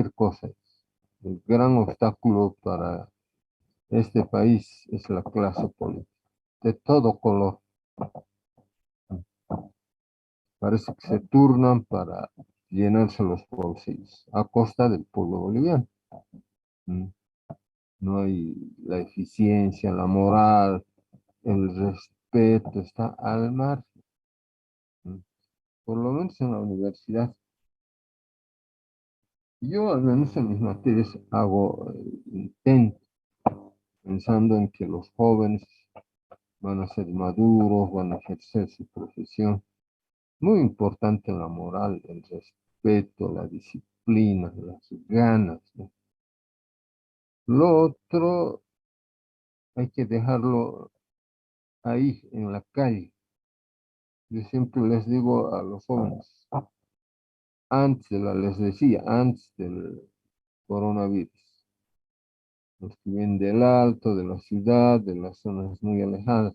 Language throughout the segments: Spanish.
cosa. El gran obstáculo para este país es la clase política, de todo color. Parece que se turnan para llenarse los bolsillos a costa del pueblo boliviano. Mm. No hay la eficiencia, la moral, el respeto, está al margen. Mm. Por lo menos en la universidad. Yo al menos en mis materias hago intento, pensando en que los jóvenes van a ser maduros, van a ejercer su profesión. Muy importante la moral, el respeto, la disciplina, las ganas, ¿no? Lo otro hay que dejarlo ahí en la calle. Yo siempre les digo a los jóvenes, les decía, antes del coronavirus, los que vienen del alto, de la ciudad, de las zonas muy alejadas,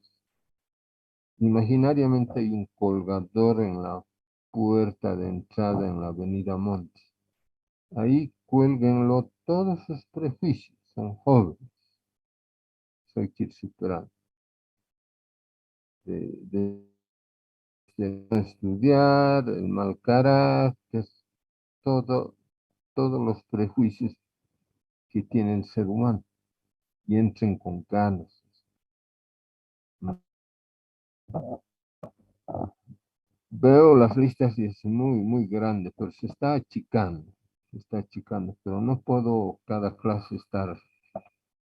imaginariamente hay un colgador en la puerta de entrada en la avenida Montes. Ahí cuélguenlo todos sus prejuicios, son jóvenes, eso hay que ir superando. De no estudiar, el mal carácter, todo, todos los prejuicios que tiene el ser humano y entren con ganas. Veo las listas y es muy, muy grande, pero se está achicando, pero no puedo cada clase estar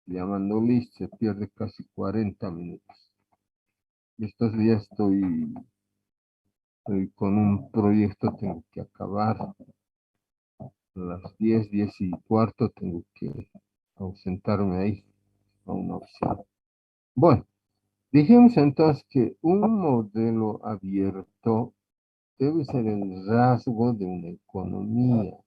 llamando lista, se pierde casi 40 minutos. Estos días estoy con un proyecto, tengo que acabar a las 10, 10 y cuarto, tengo que ausentarme ahí a una opción. Bueno, dijimos entonces que un modelo abierto debe ser el rasgo de una economía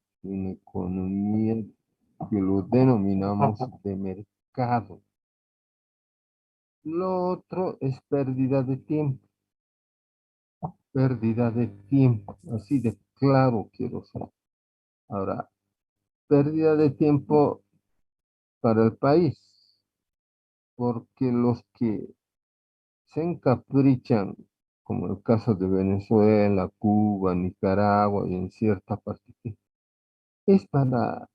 que lo denominamos de mercado. Lo otro es pérdida de tiempo, así de claro quiero ser. Ahora, pérdida de tiempo para el país, porque los que se encaprichan, como el caso de Venezuela, Cuba, Nicaragua y en cierta parte, es para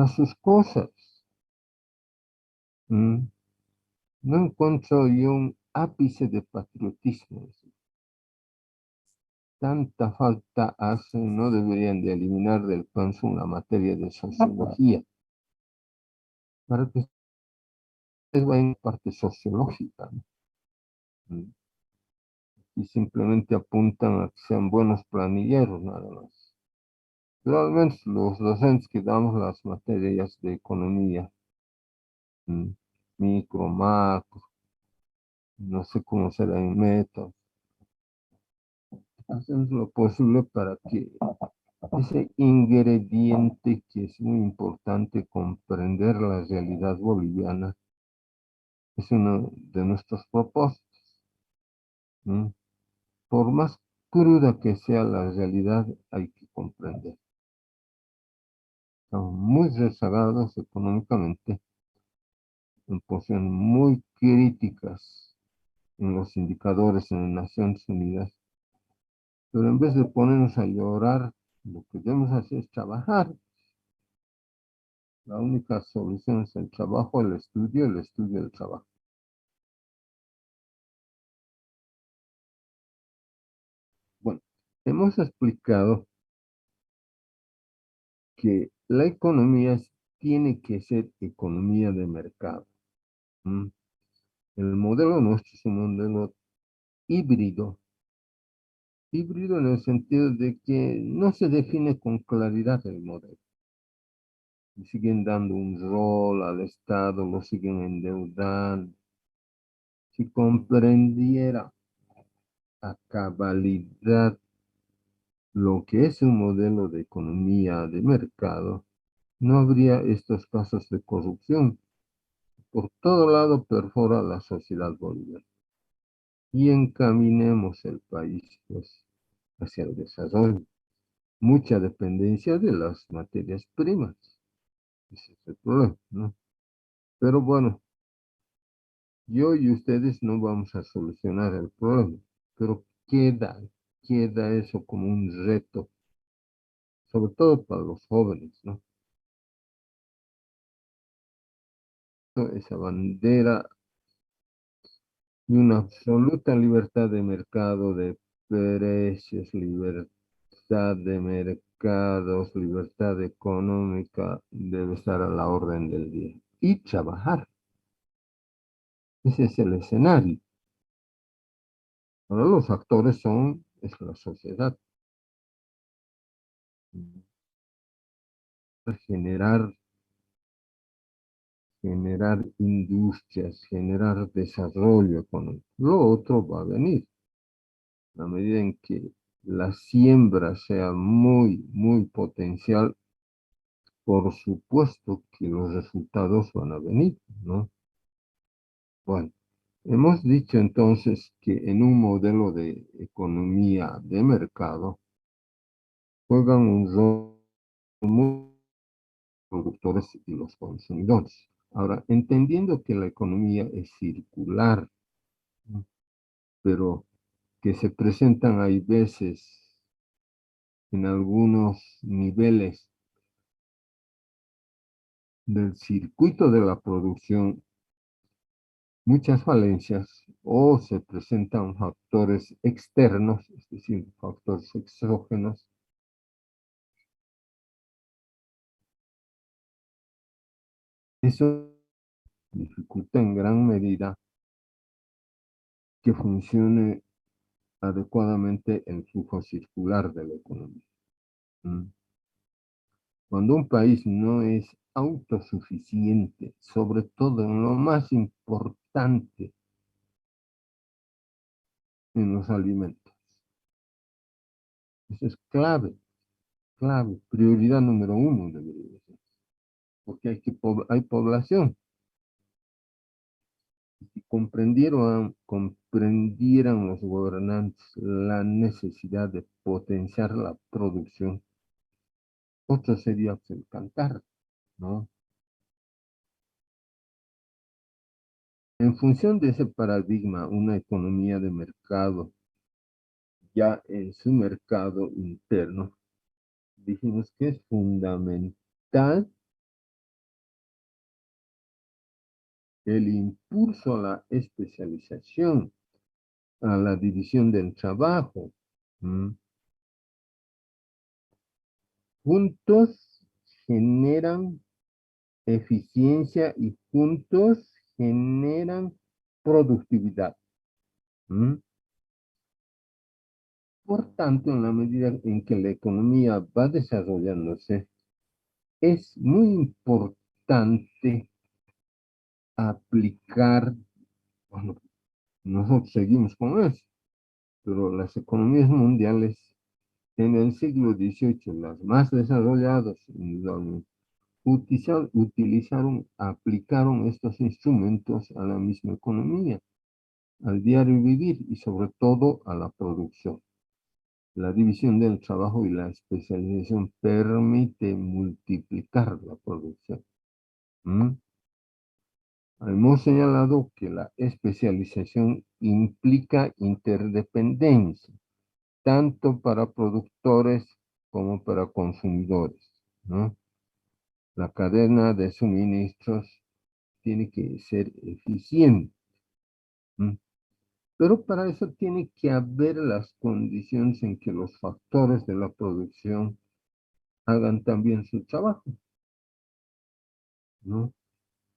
sus cosas. ¿Mm? No encuentro yo un ápice de patriotismo. Tanta falta hacen, no deberían de eliminar del pensum la materia de sociología, para que ustedes vayan en parte sociológica, ¿no? Mm. Y simplemente apuntan a que sean buenos planilleros, nada más. Pero al menos los docentes que damos las materias de economía, mm, micro, macro, no sé cómo será en método, hacemos lo posible para que ese ingrediente que es muy importante comprender la realidad boliviana es uno de nuestros propósitos. ¿Mm? Por más cruda que sea la realidad, hay que comprender. Estamos muy rezagados económicamente, en posiciones muy críticas en los indicadores en las Naciones Unidas, pero en vez de ponernos a llorar, lo que debemos hacer es trabajar. La única solución es el trabajo, el estudio, el trabajo. Bueno, hemos explicado que la economía tiene que ser economía de mercado. ¿Mm? El modelo nuestro es un modelo híbrido, híbrido en el sentido de que no se define con claridad el modelo. Y siguen dando un rol al Estado, lo siguen endeudando. Si comprendiera a cabalidad lo que es un modelo de economía de mercado, no habría estos casos de corrupción. Por todo lado perfora la sociedad boliviana y encaminemos el país pues, hacia el desarrollo. mucha dependencia de las materias primas. Ese es el problema, ¿no? Pero bueno, yo y ustedes no vamos a solucionar el problema, pero queda eso como un reto, sobre todo para los jóvenes, ¿no? Esa bandera y una absoluta libertad de mercado, de precios, libertad de mercados, libertad económica, debe estar a la orden del día. Y trabajar. Ese es el escenario. Ahora los actores es la sociedad. Generar, generar industrias, generar desarrollo económico. Lo otro va a venir. A medida en que la siembra sea muy potencial, por supuesto que los resultados van a venir, ¿no? Bueno, hemos dicho entonces que en un modelo de economía de mercado juegan un rol muy productores y los consumidores. Ahora, entendiendo que la economía es circular, ¿no? Pero que se presentan, hay veces, en algunos niveles del circuito de la producción, muchas falencias o se presentan factores externos, es decir, factores exógenos. Eso dificulta en gran medida que funcione adecuadamente el flujo circular de la economía. ¿Mm? Cuando un país no es autosuficiente, sobre todo en lo más importante, en los alimentos. Eso es clave, prioridad número uno debería ser, porque hay población. Si comprendieran los gobernantes la necesidad de potenciar la producción, otro sería pues, el cantar, ¿no? En función de ese paradigma, una economía de mercado, ya en su mercado interno, dijimos que es fundamental el impulso a la especialización, a la división del trabajo. ¿Mm? Juntos generan eficiencia y juntos generan productividad. ¿Mm? Por tanto, en la medida en que la economía va desarrollándose, es muy importante aplicar, bueno, nosotros seguimos con eso, pero las economías mundiales en el siglo XVIII, las más desarrolladas, aplicaron estos instrumentos a la misma economía, al diario vivir y sobre todo a la producción. La división del trabajo y la especialización permite multiplicar la producción. ¿Mm? Hemos señalado que la especialización implica interdependencia, tanto para productores como para consumidores, ¿no? La cadena de suministros tiene que ser eficiente, ¿no? Pero para eso tiene que haber las condiciones en que los factores de la producción hagan también su trabajo, ¿no?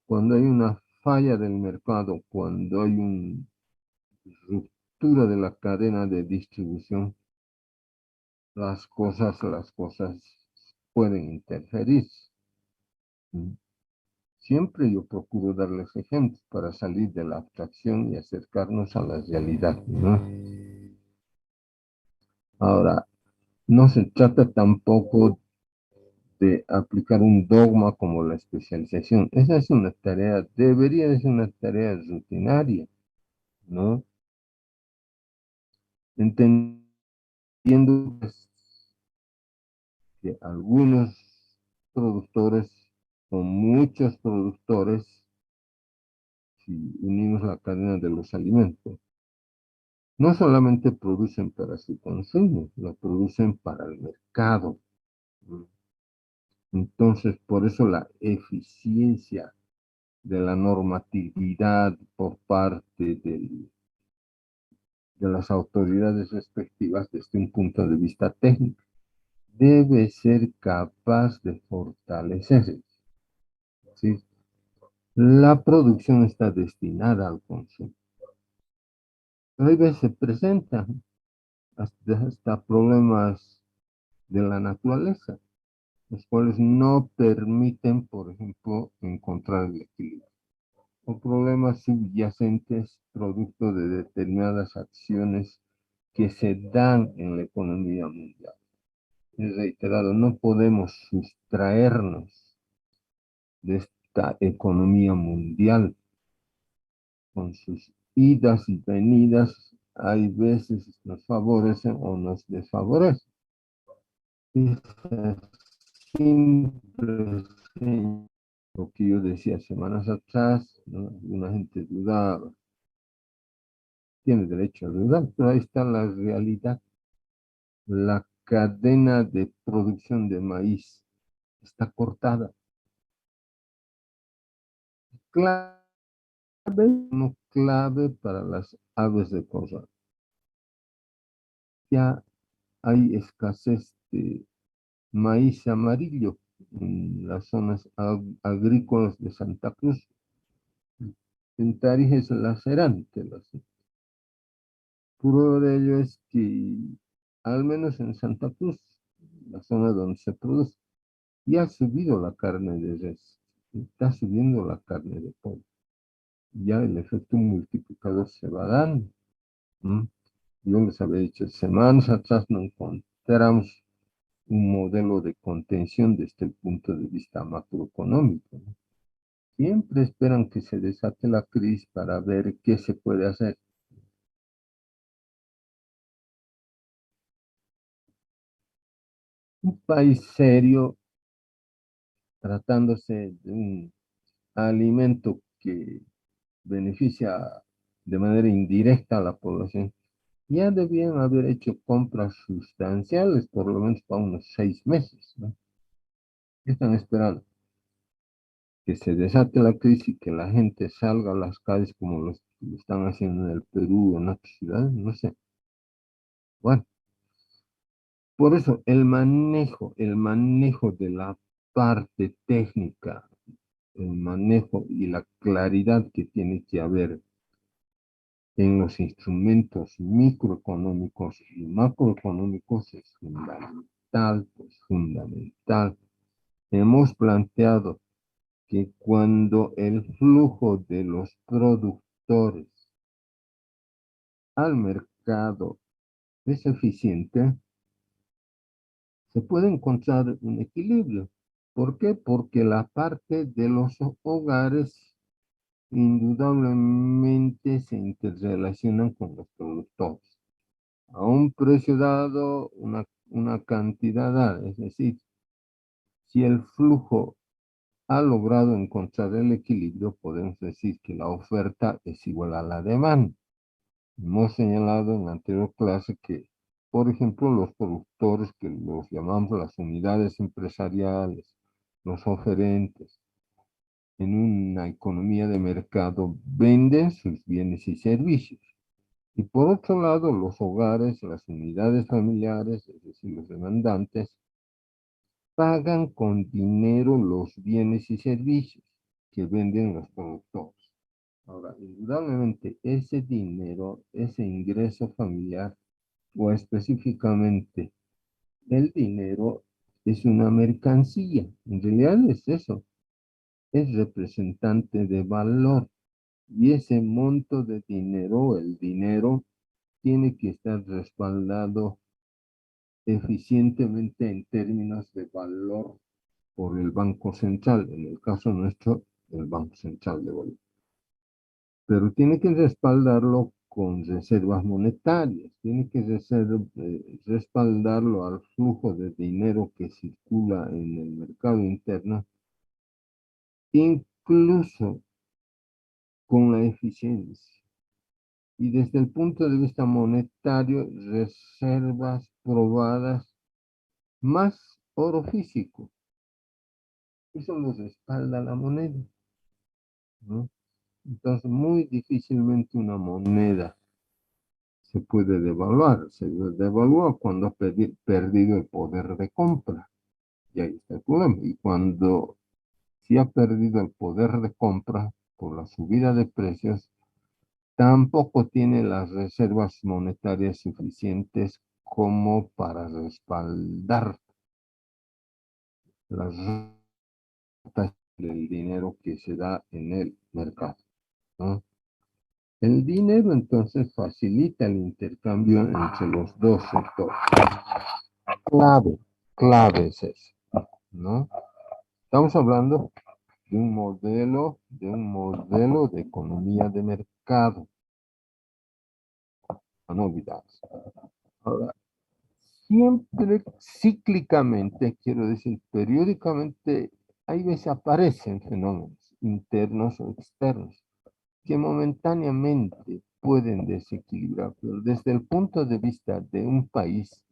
Cuando hay una falla del mercado, cuando hay una ruptura de la cadena de distribución, las cosas pueden interferir. ¿Mm? Siempre yo procuro darles ejemplos para salir de la abstracción y acercarnos a la realidad, ¿no? Ahora, no se trata tampoco de aplicar un dogma como la especialización. Esa es una tarea, debería de ser una tarea rutinaria, ¿no? Entendiendo pues, que algunos productores o muchos productores, si unimos la cadena de los alimentos, no solamente producen para su consumo, lo producen para el mercado. Entonces, por eso la eficiencia de la normatividad por parte de las autoridades respectivas desde un punto de vista técnico debe ser capaz de fortalecerse. ¿Sí? La producción está destinada al consumo. Pero hay veces se presentan hasta problemas de la naturaleza, los cuales no permiten, por ejemplo, encontrar el equilibrio. O problemas subyacentes producto de determinadas acciones que se dan en la economía mundial. Es reiterado, no podemos sustraernos de esta economía mundial con sus idas y venidas. Hay veces nos favorecen o nos desfavorecen. Esa simple señal, lo que yo decía semanas atrás, ¿no? Una gente dudaba, tiene derecho a dudar, pero ahí está la realidad. La cadena de producción de maíz está cortada. Clave, no clave para las aves de corral. Ya hay escasez de maíz amarillo en las zonas agrícolas de Santa Cruz. En Tarija es lacerante. Prueba de ello es que, al menos en Santa Cruz, la zona donde se produce, ya ha subido la carne de res, está subiendo la carne de pollo. Ya el efecto multiplicador se va dando. ¿M? Yo les había dicho, semanas atrás no encontramos un modelo de contención desde el punto de vista macroeconómico, ¿no? Siempre esperan que se desate la crisis para ver qué se puede hacer. Un país serio, tratándose de un alimento que beneficia de manera indirecta a la población, ya debían haber hecho compras sustanciales, por lo menos para unos 6 meses, ¿no? ¿Qué están esperando? Que se desate la crisis y que la gente salga a las calles como lo están haciendo en el Perú, en otras ciudades, no sé. Bueno, por eso el manejo de la parte técnica, el manejo y la claridad que tiene que haber en los instrumentos microeconómicos y macroeconómicos es fundamental, pues fundamental. Hemos planteado que cuando el flujo de los productores al mercado es eficiente, se puede encontrar un equilibrio. ¿Por qué? Porque la parte de los hogares indudablemente se interrelacionan con los productores. A un precio dado, una cantidad dada. Es decir, si el flujo ha logrado encontrar el equilibrio, podemos decir que la oferta es igual a la demanda. Hemos señalado en la anterior clase que, por ejemplo, los productores, que los llamamos las unidades empresariales, los oferentes, en una economía de mercado, venden sus bienes y servicios. Y por otro lado, los hogares, las unidades familiares, es decir, los demandantes, pagan con dinero los bienes y servicios que venden los productores. Ahora, indudablemente, ese dinero, ese ingreso familiar, o específicamente el dinero, es una mercancía. En realidad es eso, es representante de valor. Y ese monto de dinero, el dinero, tiene que estar respaldado eficientemente en términos de valor por el Banco Central, en el caso nuestro, el Banco Central de Bolivia. Pero tiene que respaldarlo con reservas monetarias, tiene que respaldarlo al flujo de dinero que circula en el mercado interno, incluso con la eficiencia. Y desde el punto de vista monetario, reservas probadas más oro físico. Eso nos respalda la moneda, ¿no? Entonces, muy difícilmente una moneda se puede devaluar. Se devalúa cuando ha perdido el poder de compra. Y ahí está el problema. Y cuando si ha perdido el poder de compra por la subida de precios, tampoco tiene las reservas monetarias suficientes como para respaldar las rentas del dinero que se da en el mercado, ¿no? El dinero entonces facilita el intercambio entre los dos sectores. Clave, clave es eso, ¿no? Estamos hablando de un modelo de economía de mercado, no olvidarse. Ahora, siempre cíclicamente, quiero decir, periódicamente, hay veces aparecen fenómenos internos o externos que momentáneamente pueden desequilibrar, pero desde el punto de vista de un país,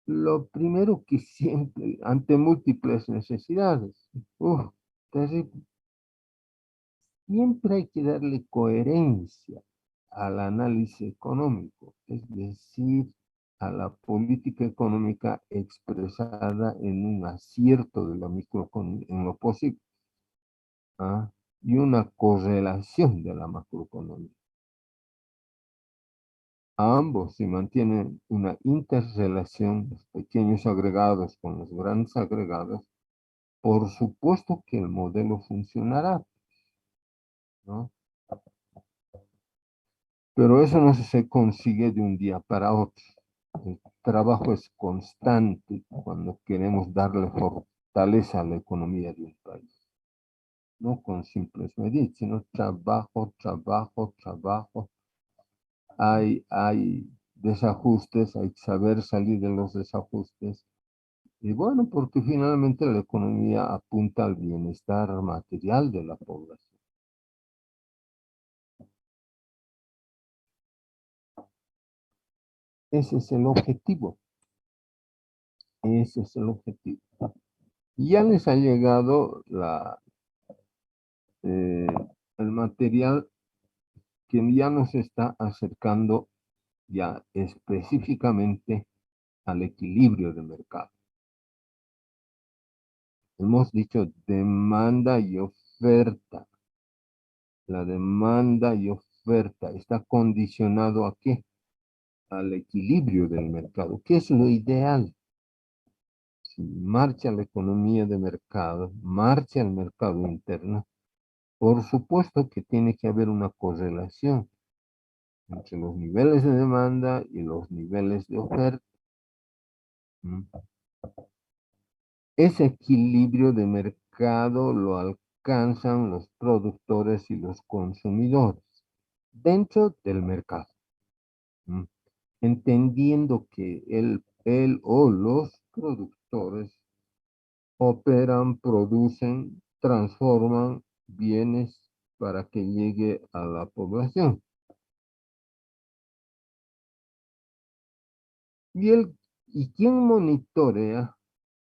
lo primero que siempre, ante múltiples necesidades, terrible, siempre hay que darle coherencia al análisis económico, es decir, a la política económica expresada en un acierto de la microeconomía, en lo posible, ¿ah? Y una correlación de la macroeconomía. Ambos se mantienen una interrelación, los pequeños agregados con los grandes agregados, por supuesto que el modelo funcionará, ¿no? Pero eso no se consigue de un día para otro. El trabajo es constante cuando queremos darle fortaleza a la economía de un país. No con simples medidas, sino trabajo, trabajo, trabajo. Hay desajustes, hay que saber salir de los desajustes. Y bueno, porque finalmente la economía apunta al bienestar material de la población. Ese es el objetivo. Ese es el objetivo. Ya les ha llegado eh, el material que ya nos está acercando ya específicamente al equilibrio de mercado. Hemos dicho demanda y oferta. La demanda y oferta está condicionado ¿a qué? Al equilibrio del mercado, que es lo ideal. Si marcha la economía de mercado, marcha el mercado interno, por supuesto que tiene que haber una correlación entre los niveles de demanda y los niveles de oferta. Ese equilibrio de mercado lo alcanzan los productores y los consumidores dentro del mercado, entendiendo que él o los productores operan, producen, transforman bienes para que llegue a la población. ¿Y quién monitorea?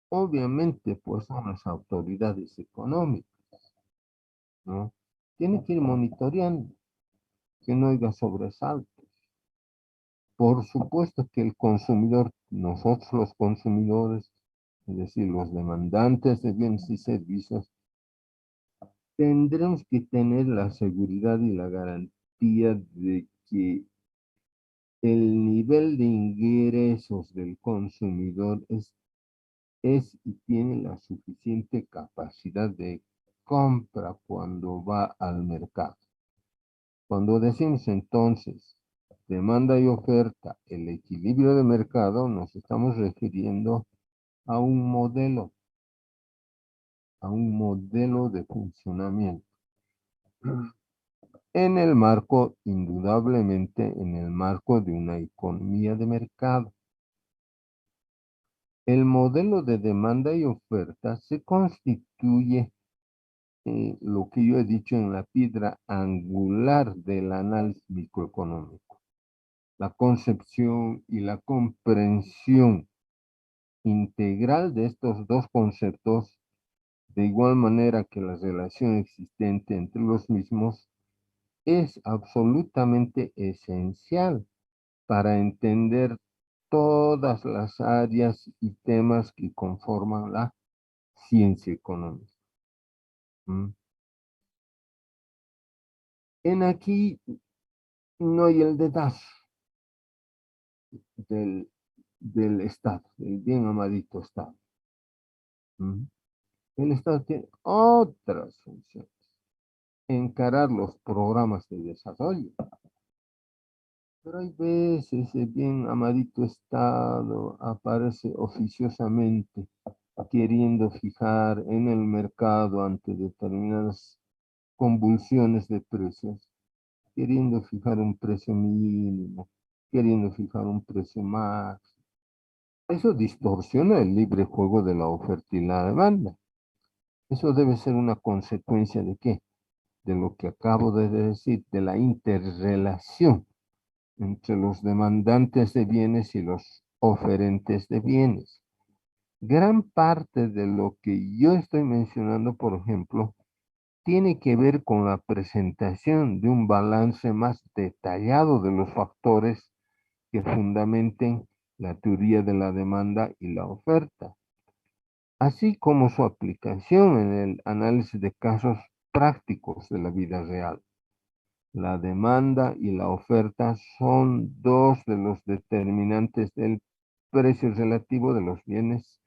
Obviamente, pues son las autoridades económicas, ¿no? Tiene que ir monitoreando que no haya sobresaltos. Por supuesto que el consumidor, nosotros los consumidores, es decir, los demandantes de bienes y servicios, tendremos que tener la seguridad y la garantía de que el nivel de ingresos del consumidor es y tiene la suficiente capacidad de compra cuando va al mercado. Cuando decimos entonces demanda y oferta, el equilibrio de mercado, nos estamos refiriendo a un modelo, de funcionamiento. en el marco, indudablemente, en el marco de una economía de mercado. El modelo de demanda y oferta se constituye, lo que yo he dicho, en la piedra angular del análisis microeconómico. La concepción y la comprensión integral de estos dos conceptos, de igual manera que la relación existente entre los mismos, es absolutamente esencial para entender todas las áreas y temas que conforman la ciencia económica. ¿Mm? En aquí no hay el dedazo del, del Estado, del bien amadito Estado. ¿Mm? El Estado tiene otras funciones. Encarar los programas de desarrollo. Pero hay veces el bien amadito Estado aparece oficiosamente queriendo fijar en el mercado ante determinadas convulsiones de precios, queriendo fijar un precio mínimo, queriendo fijar un precio máximo. Eso distorsiona el libre juego de la oferta y la demanda. Eso debe ser una consecuencia de qué? De lo que acabo de decir, de la interrelación entre los demandantes de bienes y los oferentes de bienes. Gran parte de lo que yo estoy mencionando, por ejemplo, tiene que ver con la presentación de un balance más detallado de los factores que fundamenten la teoría de la demanda y la oferta, así como su aplicación en el análisis de casos prácticos de la vida real. La demanda y la oferta son dos de los determinantes del precio relativo de los bienes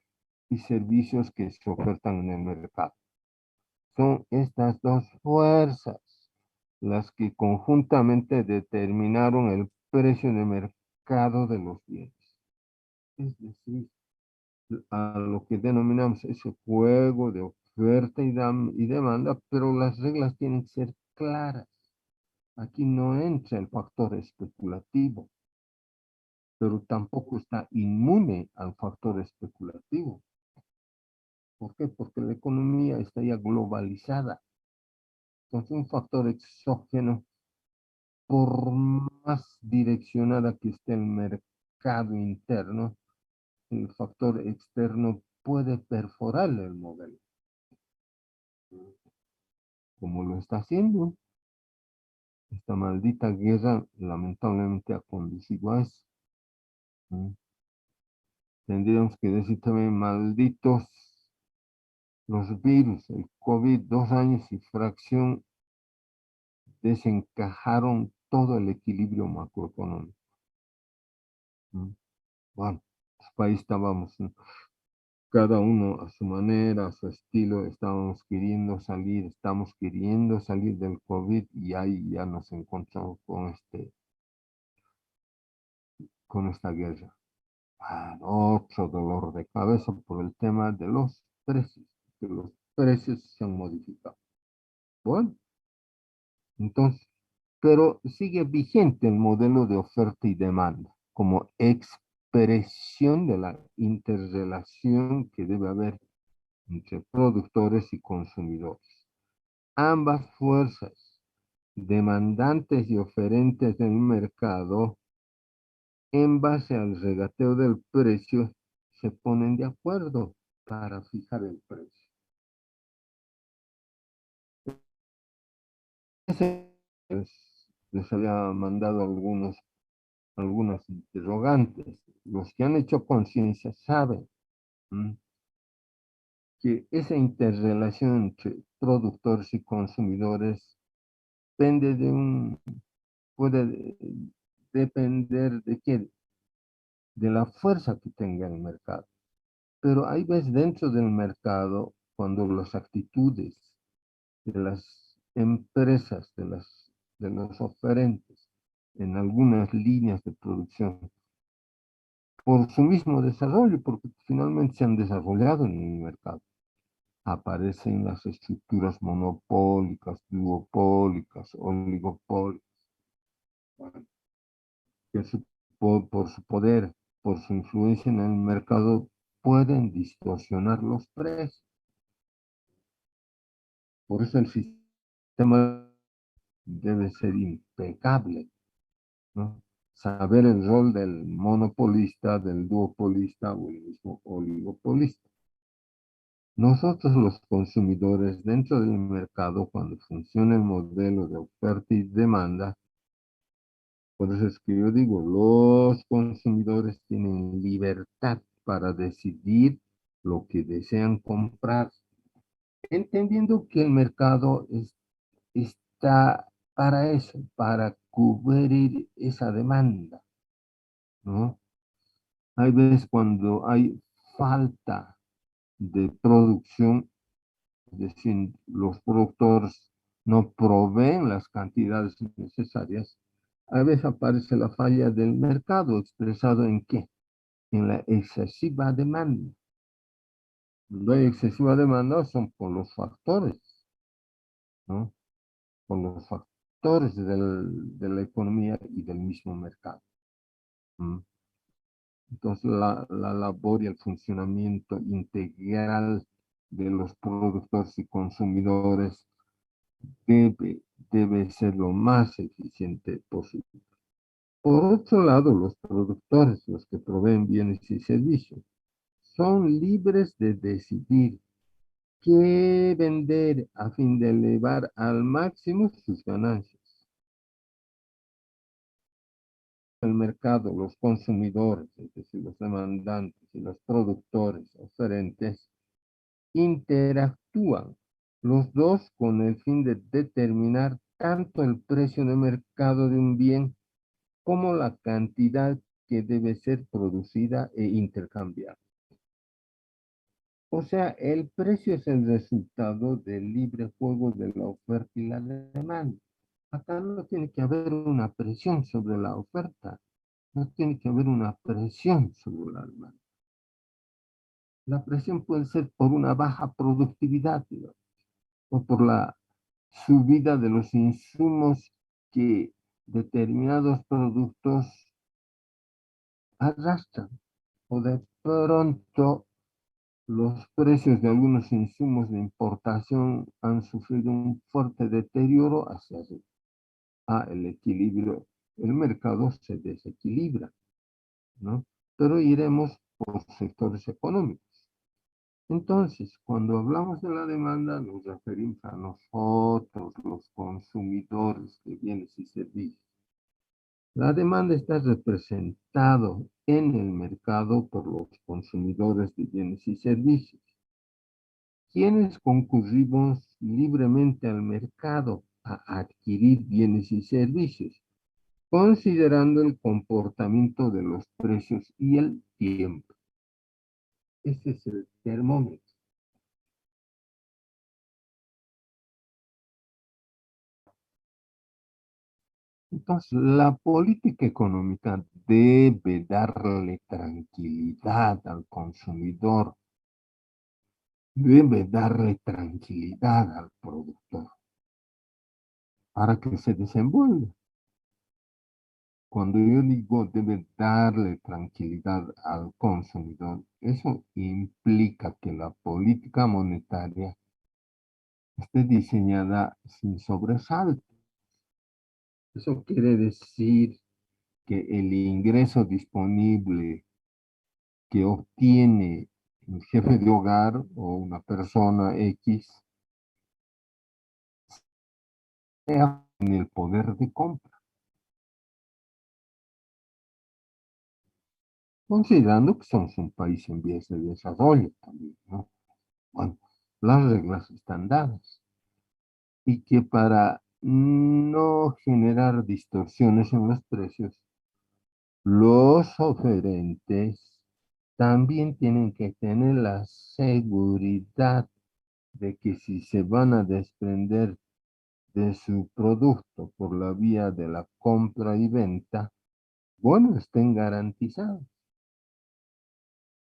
y servicios que se ofertan en el mercado. Son estas dos fuerzas las que conjuntamente determinaron el precio de mercado de los bienes. Es decir, a lo que denominamos ese juego de oferta y demanda, pero las reglas tienen que ser claras. Aquí no entra el factor especulativo, pero tampoco está inmune al factor especulativo. ¿Por qué? Porque la economía está ya globalizada. Entonces, un factor exógeno, por más direccionada que esté el mercado interno, el factor externo puede perforar el modelo, como lo está haciendo. Esta maldita guerra lamentablemente ha conducido a eso. ¿No? Tendríamos que decir también malditos los virus, el COVID, 2 años y fracción desencajaron todo el equilibrio macroeconómico. ¿No? Bueno, pues ahí estábamos, ¿no? Cada uno a su manera, a su estilo, estamos queriendo salir del COVID y ahí ya nos encontramos con esta guerra. Otro dolor de cabeza por el tema de los precios, que los precios se han modificado. Bueno, entonces, pero sigue vigente el modelo de oferta y demanda como expresión de la interrelación que debe haber entre productores y consumidores. Ambas fuerzas, demandantes y oferentes del mercado, en base al regateo del precio, se ponen de acuerdo para fijar el precio. Les había mandado algunas interrogantes. Los que han hecho conciencia saben, ¿m?, que esa interrelación entre productores y consumidores depende de puede depender de qué, de la fuerza que tenga el mercado. Pero hay veces dentro del mercado, cuando las actitudes de las empresas, de los oferentes en algunas líneas de producción, por su mismo desarrollo, porque finalmente se han desarrollado en el mercado, aparecen las estructuras monopólicas, duopólicas, oligopólicas, que por su poder, por su influencia en el mercado, pueden distorsionar los precios. Por eso el sistema debe ser impecable, ¿no? Saber el rol del monopolista, del duopolista o el mismo oligopolista. Nosotros los consumidores dentro del mercado, cuando funciona el modelo de oferta y demanda, por eso es que yo digo, los consumidores tienen libertad para decidir lo que desean comprar, entendiendo que el mercado está para eso, para cubrir esa demanda, ¿no? Hay veces cuando hay falta de producción, es decir, los productores no proveen las cantidades necesarias, a veces aparece la falla del mercado, expresado en qué? En la excesiva demanda. Cuando hay excesiva demanda son por los factores, ¿no? Por los factores de la economía y del mismo mercado. ¿Mm? Entonces, la labor y el funcionamiento integral de los productores y consumidores debe, debe ser lo más eficiente posible. Por otro lado, los productores, los que proveen bienes y servicios, son libres de decidir qué vender a fin de elevar al máximo sus ganancias. El mercado, los consumidores, es decir, los demandantes y los productores oferentes, interactúan los dos con el fin de determinar tanto el precio de mercado de un bien como la cantidad que debe ser producida e intercambiada. O sea, el precio es el resultado del libre juego de la oferta y la demanda. Acá no tiene que haber una presión sobre la oferta, no tiene que haber una presión sobre la demanda. La presión puede ser por una baja productividad, digamos, o por la subida de los insumos que determinados productos arrastran, o de pronto los precios de algunos insumos de importación han sufrido un fuerte deterioro hacia arriba. El equilibrio, el mercado se desequilibra, ¿no? Pero iremos por sectores económicos. Entonces, cuando hablamos de la demanda, nos referimos a nosotros, los consumidores de bienes y servicios. La demanda está representado en el mercado por los consumidores de bienes y servicios, quienes concurrimos libremente al mercado a adquirir bienes y servicios, considerando el comportamiento de los precios y el tiempo. Ese es el termómetro. Entonces, la política económica debe darle tranquilidad al consumidor, debe darle tranquilidad al productor para que se desenvuelva. Cuando yo digo debe darle tranquilidad al consumidor, eso implica que la política monetaria esté diseñada sin sobresalto. Eso quiere decir que el ingreso disponible que obtiene el jefe de hogar o una persona X sea en el poder de compra, considerando que somos un país en vías de desarrollo también, ¿no? Bueno, las reglas están dadas y que para no generar distorsiones en los precios, los oferentes también tienen que tener la seguridad de que si se van a desprender de su producto por la vía de la compra y venta, bueno, estén garantizados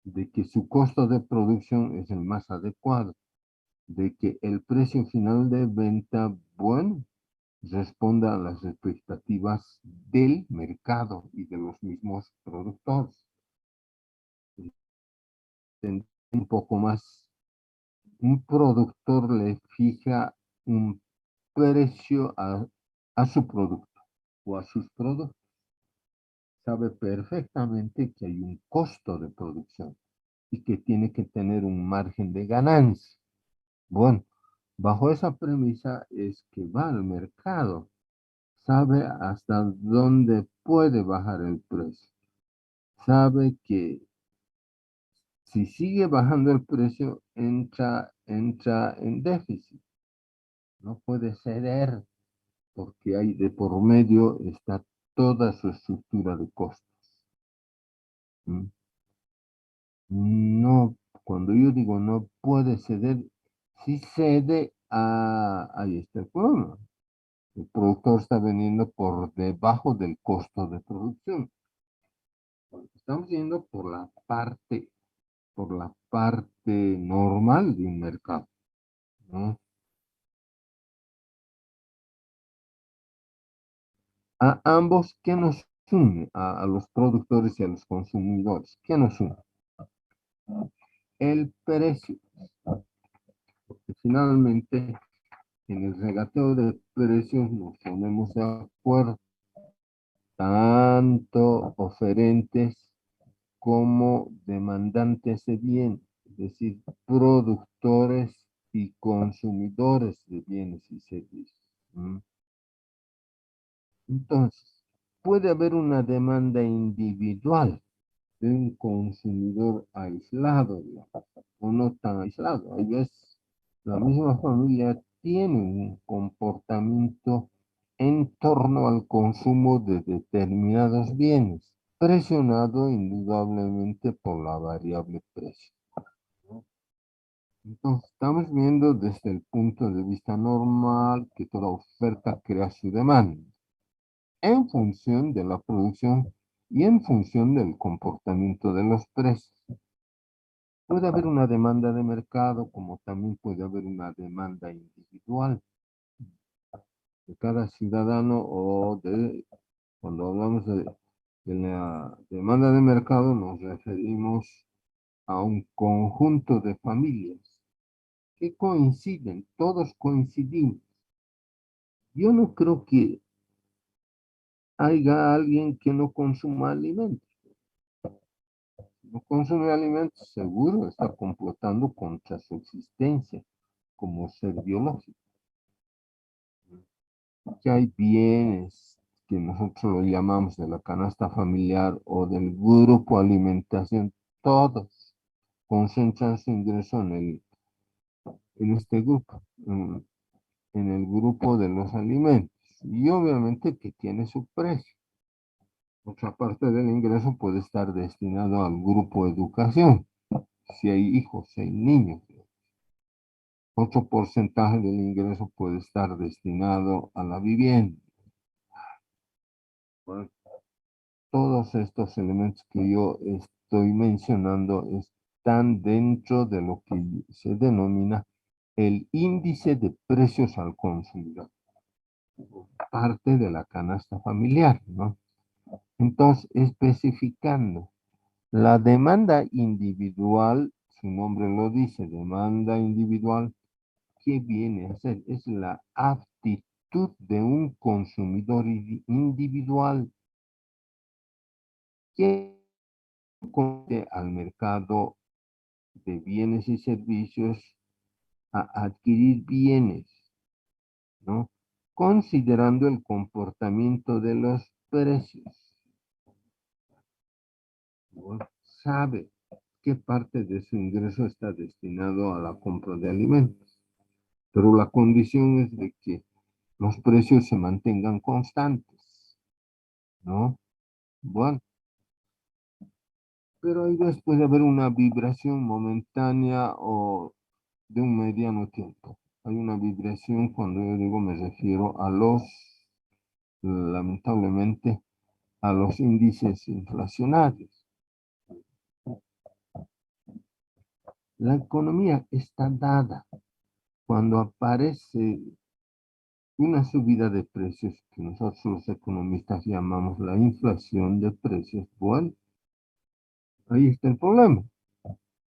de que su costo de producción es el más adecuado de que el precio final de venta, bueno, responda a las expectativas del mercado y de los mismos productores. Un poco más, un productor le fija un precio a su producto o a sus productos. Sabe perfectamente que hay un costo de producción y que tiene que tener un margen de ganancia. Bueno, bajo esa premisa es que va al mercado, sabe hasta dónde puede bajar el precio, sabe que si sigue bajando el precio, entra en déficit, no puede ceder porque hay de por medio está toda su estructura de costos. ¿Mm? No, cuando yo digo no puede ceder, si cede ahí está el problema. El productor está vendiendo por debajo del costo de producción. Estamos yendo por la parte normal de un mercado, ¿no? A ambos, ¿qué nos une? A los productores y a los consumidores, ¿qué nos une? El precio. Porque finalmente, en el regateo de precios nos ponemos de acuerdo, tanto oferentes como demandantes de bien, es decir, productores y consumidores de bienes y servicios. ¿Mm? Entonces, puede haber una demanda individual de un consumidor aislado, digamos, o no tan aislado. Hay veces la misma familia tiene un comportamiento en torno al consumo de determinados bienes, presionado indudablemente por la variable precio, ¿no? Entonces, estamos viendo desde el punto de vista normal que toda oferta crea su demanda en función de la producción y en función del comportamiento de los precios. Puede haber una demanda de mercado, como también puede haber una demanda individual de cada ciudadano cuando hablamos de la demanda de mercado, nos referimos a un conjunto de familias que coinciden, todos coincidimos. Yo no creo que haya alguien que no consuma alimentos. No consume alimentos, seguro está complotando contra su existencia como ser biológico. Que hay bienes que nosotros lo llamamos de la canasta familiar o del grupo alimentación, todos concentran su ingreso en este grupo, en el grupo de los alimentos. Y obviamente que tiene su precio. Otra parte del ingreso puede estar destinado al grupo educación, si hay hijos, si hay niños. Otro porcentaje del ingreso puede estar destinado a la vivienda. Bueno, todos estos elementos que yo estoy mencionando están dentro de lo que se denomina el índice de precios al consumidor, parte de la canasta familiar, ¿no? Entonces, especificando la demanda individual, su nombre lo dice, demanda individual, ¿qué viene a ser? Es la aptitud de un consumidor individual que corre al mercado de bienes y servicios a adquirir bienes, ¿no? Considerando el comportamiento de los precios, ¿no? Sabe qué parte de su ingreso está destinado a la compra de alimentos, pero la condición es de que los precios se mantengan constantes, ¿no? Bueno, pero ahí veces puede haber una vibración momentánea o de un mediano tiempo. Hay una vibración, cuando yo digo me refiero a lamentablemente, a los índices inflacionarios. La economía está dada, cuando aparece una subida de precios que nosotros los economistas llamamos la inflación de precios, bueno, ahí está el problema.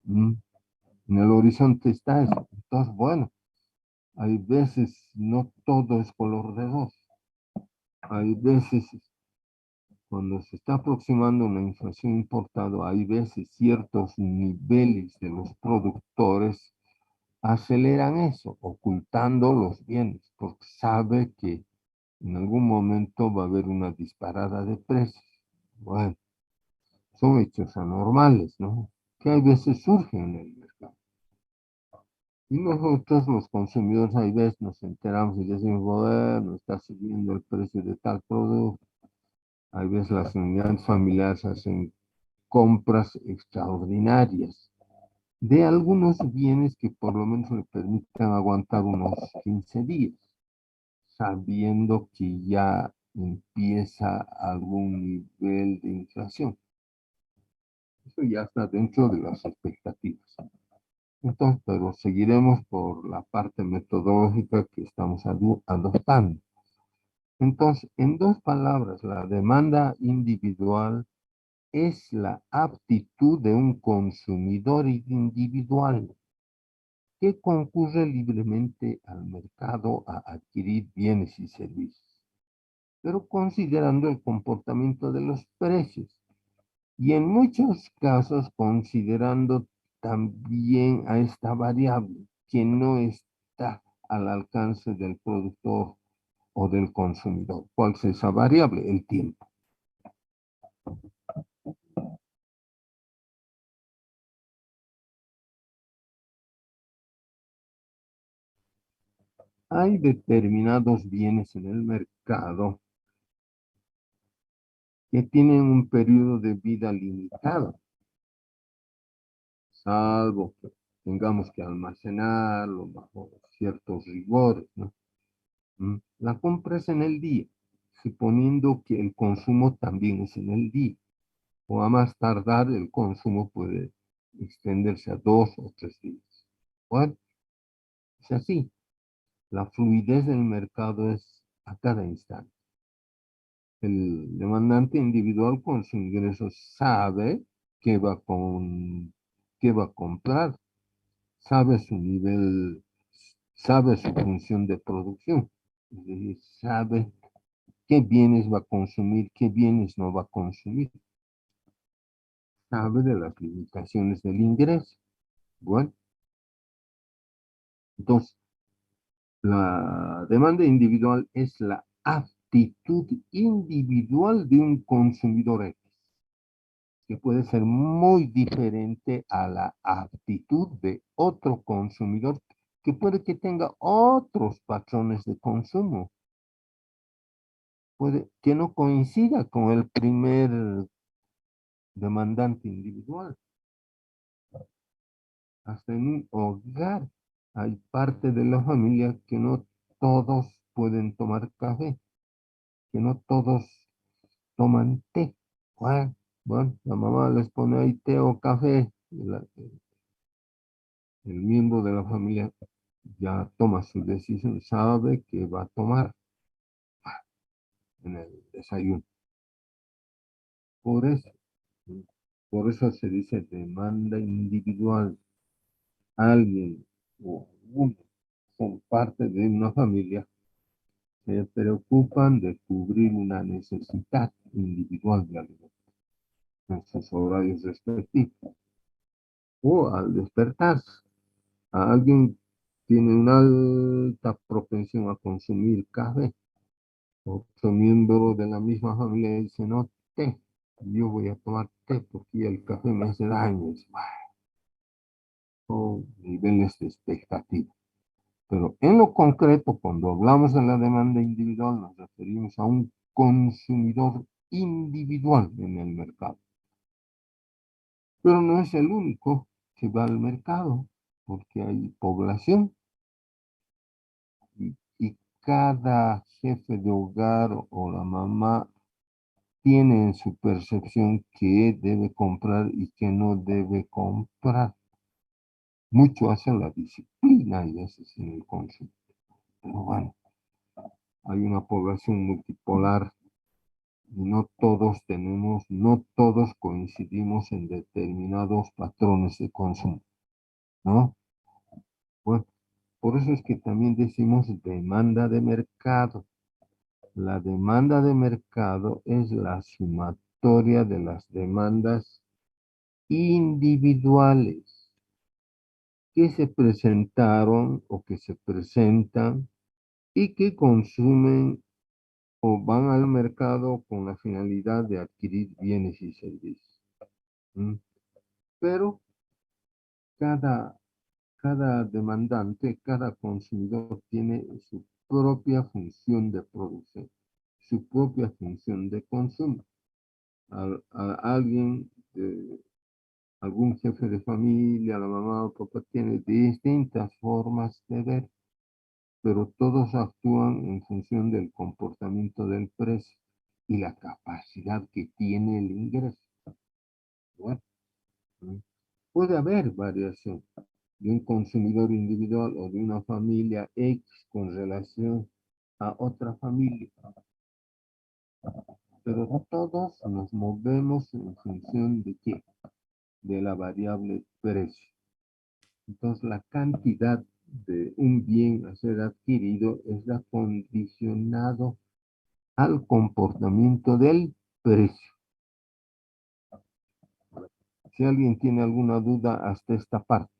Mm, En el horizonte está eso. Entonces, bueno, hay veces no todo es color de rosa. Hay veces cuando se está aproximando una inflación importada, hay veces ciertos niveles de los productores aceleran eso, ocultando los bienes, porque sabe que en algún momento va a haber una disparada de precios. Bueno, son hechos anormales, ¿no? Que hay veces surgen en el mercado. Y nosotros, los consumidores, hay veces nos enteramos y decimos, bueno, está subiendo el precio de tal producto. Hay veces las unidades familiares hacen compras extraordinarias de algunos bienes que por lo menos le permitan aguantar unos 15 días, sabiendo que ya empieza algún nivel de inflación. Eso ya está dentro de las expectativas. Entonces, pero seguiremos por la parte metodológica que estamos adoptando. Entonces, en dos palabras, la demanda individual es la aptitud de un consumidor individual que concurre libremente al mercado a adquirir bienes y servicios, pero considerando el comportamiento de los precios y en muchos casos considerando también a esta variable que no está al alcance del productor o del consumidor. ¿Cuál es esa variable? El tiempo. Hay determinados bienes en el mercado que tienen un periodo de vida limitado, salvo que tengamos que almacenarlo bajo ciertos rigores, ¿no? La compra es en el día, suponiendo que el consumo también es en el día, o a más tardar el consumo puede extenderse a 2 o 3 días. Bueno, es así. La fluidez del mercado es a cada instante. El demandante individual con su ingreso sabe qué va a comprar, sabe su nivel, sabe su función de producción, es decir, sabe qué bienes va a consumir, qué bienes no va a consumir, sabe de las limitaciones del ingreso. Bueno, entonces, la demanda individual es la aptitud individual de un consumidor X, que puede ser muy diferente a la aptitud de otro consumidor que puede que tenga otros patrones de consumo, puede que no coincida con el primer demandante individual. Hasta en un hogar hay parte de la familia que no todos pueden tomar café, que no todos toman té. Bueno, la mamá les pone ahí té o café, el miembro de la familia ya toma su decisión, sabe que va a tomar en el desayuno. Por eso, por eso se dice demanda individual. Alguien o uno son parte de una familia, se preocupan de cubrir una necesidad individual de alimento en sus horarios respectivos. O al despertarse, a alguien tiene una alta propensión a consumir café. Otro miembro de la misma familia dice, no, té. Yo voy a tomar té porque el café me hace daño. Son niveles de expectativa. Pero en lo concreto, cuando hablamos de la demanda individual, nos referimos a un consumidor individual en el mercado. Pero no es el único que va al mercado, porque hay población y cada jefe de hogar o la mamá tiene en su percepción qué debe comprar y qué no debe comprar. Mucho hace la disciplina. disciplina hay veces en el consumo. Pero bueno, hay una población multipolar y no todos coincidimos en determinados patrones de consumo, ¿no? Bueno, por eso es que también decimos demanda de mercado. La demanda de mercado es la sumatoria de las demandas individuales que se presentaron o que se presentan y que consumen o van al mercado con la finalidad de adquirir bienes y servicios. ¿Mm? Pero cada, cada demandante, cada consumidor tiene su propia función de producción, su propia función de consumo. A alguien, algún jefe de familia, la mamá o papá tiene distintas formas de ver, pero todos actúan en función del comportamiento del precio y la capacidad que tiene el ingreso. Bueno, ¿no? Puede haber variación de un consumidor individual o de una familia X con relación a otra familia, pero todos nos movemos en función de qué, de la variable precio. Entonces, la cantidad de un bien a ser adquirido es condicionado al comportamiento del precio. Si alguien tiene alguna duda hasta esta parte,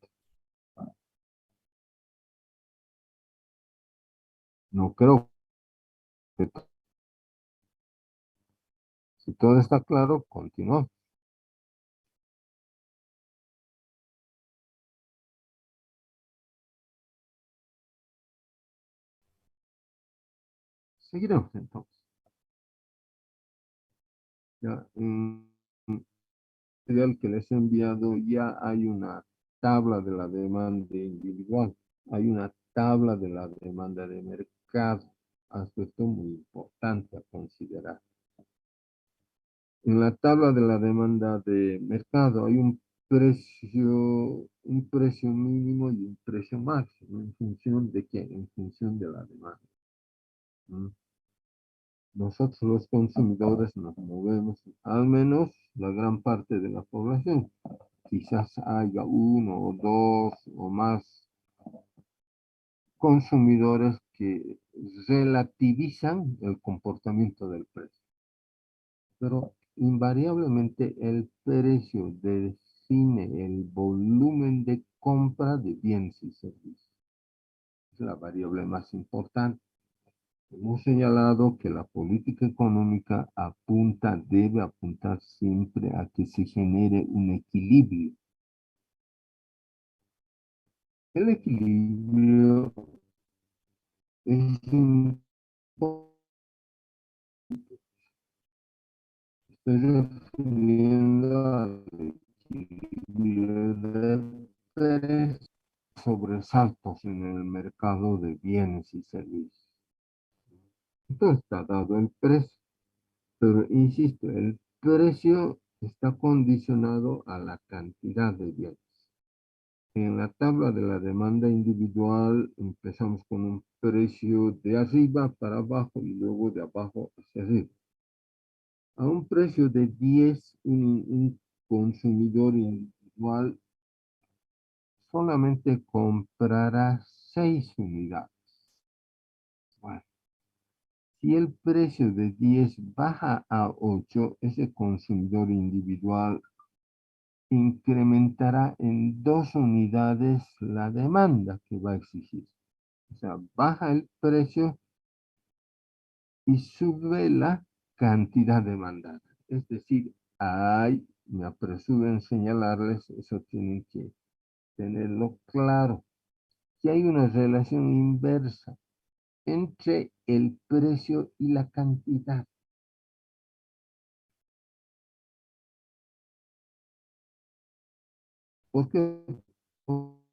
no creo que si todo está claro, continuamos. Seguiremos entonces. Ya, en el material que les he enviado ya hay una tabla de la demanda individual, hay una tabla de la demanda de mercado, aspecto muy importante a considerar. En la tabla de la demanda de mercado hay un precio mínimo y un precio máximo, ¿en función de qué? En función de la demanda. ¿Mm? Nosotros los consumidores nos movemos, al menos la gran parte de la población. Quizás haya uno o dos o más consumidores que relativizan el comportamiento del precio. Pero invariablemente el precio define el volumen de compra de bienes y servicios. Es la variable más importante. Hemos señalado que la política económica debe apuntar siempre a que se genere un equilibrio. El equilibrio es importante. Estoy refiriendo al equilibrio de precios, sobresaltos en el mercado de bienes y servicios. Entonces está dado el precio, pero insisto, el precio está condicionado a la cantidad de bienes. En la tabla de la demanda individual empezamos con un precio de arriba para abajo y luego de abajo hacia arriba. A un precio de 10, un consumidor individual solamente comprará 6 unidades. Bueno, si el precio de 10 baja a 8, ese consumidor individual incrementará en 2 unidades la demanda que va a exigir. O sea, baja el precio y sube la cantidad demandada. Es decir, me apresuro en señalarles, eso tienen que tenerlo claro, que hay una relación inversa entre el precio y la cantidad. ¿Por qué?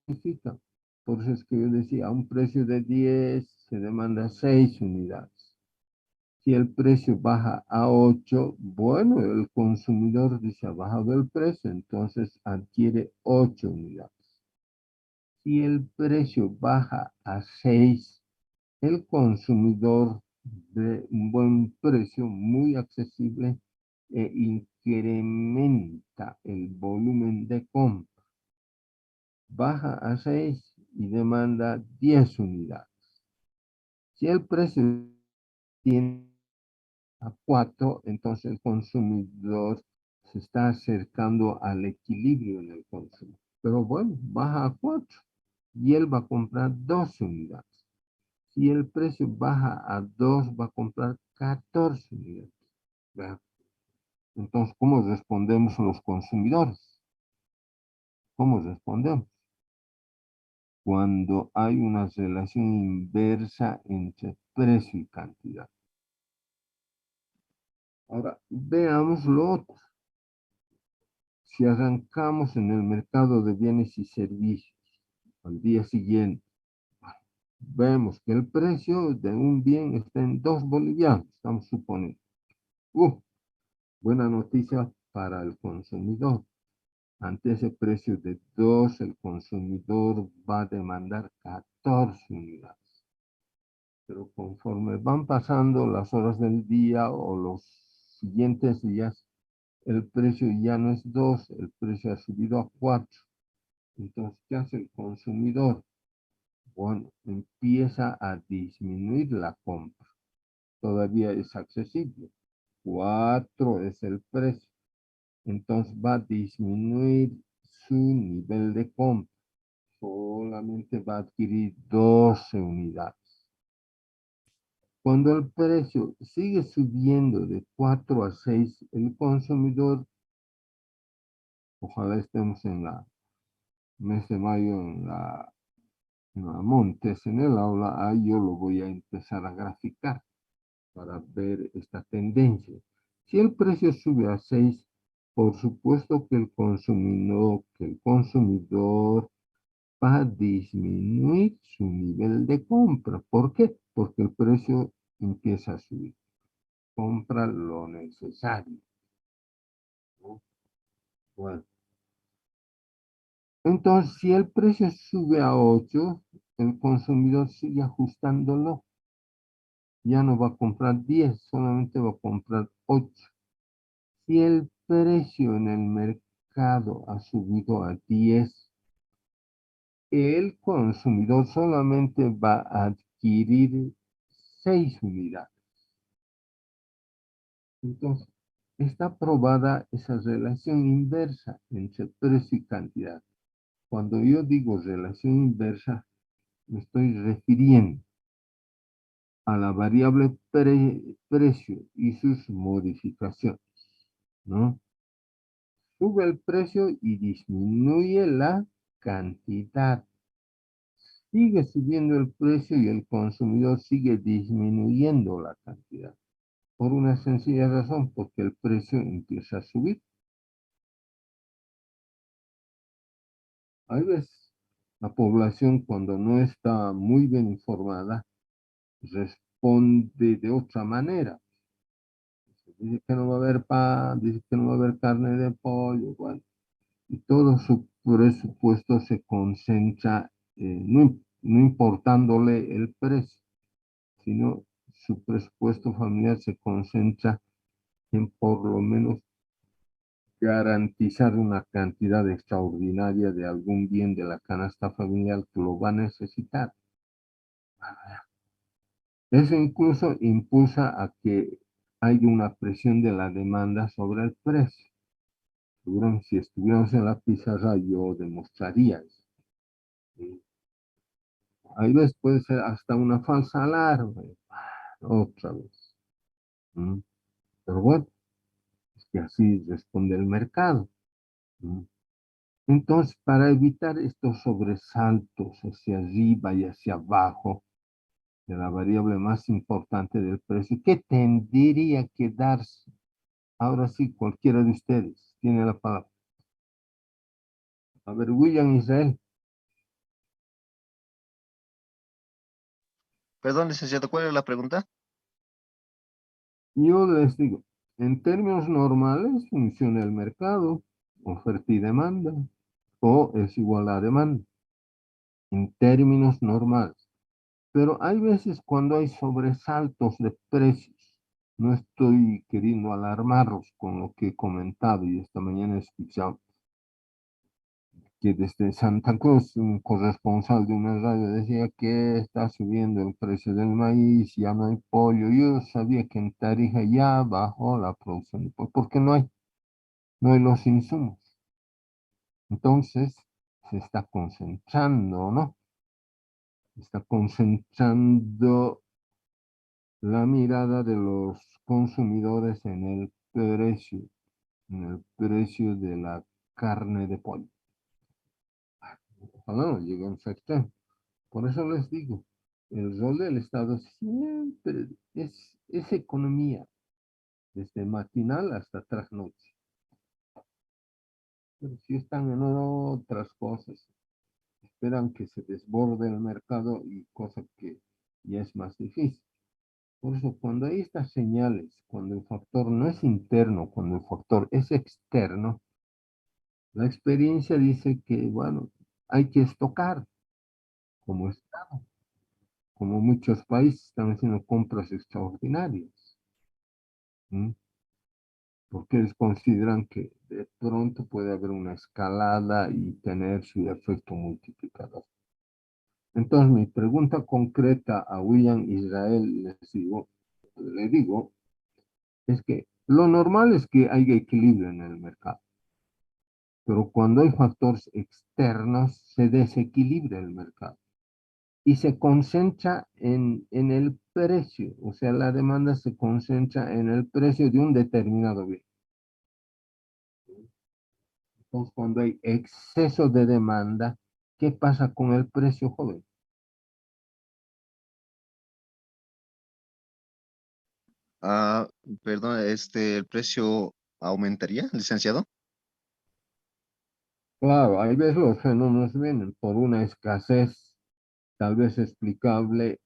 Significa. Por eso es que yo decía, a un precio de 10 se demanda 6 unidades. Si el precio baja a 8, bueno, el consumidor dice, ha bajado el precio, entonces adquiere 8 unidades. Si el precio baja a 6, el consumidor de un buen precio muy accesible incrementa el volumen de compra. Baja a 6 y demanda 10 unidades. Si el precio tiene a 4, entonces el consumidor se está acercando al equilibrio en el consumo. Pero bueno, baja a 4 y él va a comprar 12 unidades. Si el precio baja a 2, va a comprar 14 unidades. ¿Verdad? Entonces, ¿cómo respondemos los consumidores? ¿Cómo respondemos? Cuando hay una relación inversa entre precio y cantidad. Ahora, veamos lo otro. Si arrancamos en el mercado de bienes y servicios al día siguiente, vemos que el precio de un bien está en 2 bolivianos, estamos suponiendo. Buena noticia para el consumidor. Ante ese precio de 2, el consumidor va a demandar 14 unidades. Pero conforme van pasando las horas del día o los siguientes días, el precio ya no es 2, el precio ha subido a 4. Entonces, ¿qué hace el consumidor? Bueno, empieza a disminuir la compra. Todavía es accesible. 4 es el precio. Entonces va a disminuir su nivel de compra. Solamente va a adquirir 12 unidades. Cuando el precio sigue subiendo de 4 a 6, el consumidor, ojalá estemos en la mes de mayo en la Montes, en el aula, ahí yo lo voy a empezar a graficar para ver esta tendencia. Si el precio sube a 6, por supuesto que el consumidor va a disminuir su nivel de compra. ¿Por qué? Porque el precio empieza a subir. Compra lo necesario, ¿no? Bueno, entonces si el precio sube a 8, el consumidor sigue ajustándolo. Ya no va a comprar 10, solamente va a comprar 8. Si el precio en el mercado ha subido a 10, el consumidor solamente va a adquirir 6 unidades. Entonces, está probada esa relación inversa entre precio y cantidad. Cuando yo digo relación inversa, me estoy refiriendo a la variable precio y sus modificaciones, ¿no? Sube el precio y disminuye la cantidad. Sigue subiendo el precio y el consumidor sigue disminuyendo la cantidad. Por una sencilla razón, porque el precio empieza a subir. Hay veces la población, cuando no está muy bien informada, responde de otra manera. Dice que no va a haber pan, dice que no va a haber carne de pollo, bueno, y todo su presupuesto se concentra, no importándole el precio, sino su presupuesto familiar se concentra en por lo menos garantizar una cantidad extraordinaria de algún bien de la canasta familiar que lo va a necesitar. Eso incluso impulsa a que haya una presión de la demanda sobre el precio. Seguramente si estuviéramos en la pizarra yo demostraría eso. ¿Sí? Hay veces puede ser hasta una falsa alarma. Otra vez. ¿Mm? Pero bueno, es que así responde el mercado. ¿Mm? Entonces, para evitar estos sobresaltos hacia arriba y hacia abajo de la variable más importante del precio, ¿qué tendría que darse? Ahora sí, cualquiera de ustedes tiene la palabra. A ver, William Israel. Perdón, licenciado, ¿cuál era la pregunta? Yo les digo, en términos normales funciona el mercado, oferta y demanda, o es igual a demanda. en términos normales. Pero hay veces cuando hay sobresaltos de precios. No estoy queriendo alarmarlos con lo que he comentado y esta mañana he escuchado que desde Santa Cruz un corresponsal de una radio decía que está subiendo el precio del maíz, ya no hay pollo. Yo sabía que en Tarija ya bajó la producción de pollo porque no hay los insumos. Entonces se está concentrando, ¿no? Está concentrando la mirada de los consumidores en el precio de la carne de pollo. Ojalá no llegue a un sector. Por eso les digo, el rol del Estado siempre es economía, desde matinal hasta trasnoche. Pero si están en otras cosas, esperan que se desborde el mercado y cosa que ya es más difícil. Por eso, cuando hay estas señales, cuando el factor no es interno, cuando el factor es externo, la experiencia dice que, bueno, hay que estocar, como está, como muchos países están haciendo compras extraordinarias. ¿Mm? Porque ellos consideran que de pronto puede haber una escalada y tener su efecto multiplicador. Entonces, mi pregunta concreta a William Israel le digo, es que lo normal es que haya equilibrio en el mercado, pero cuando hay factores externos se desequilibra el mercado y se concentra en el precio, o sea, la demanda se concentra en el precio de un determinado bien. Entonces, cuando hay exceso de demanda, ¿qué pasa con el precio, joven? Ah, perdón, ¿el precio aumentaría, licenciado? Claro, hay veces los fenómenos vienen por una escasez tal vez explicable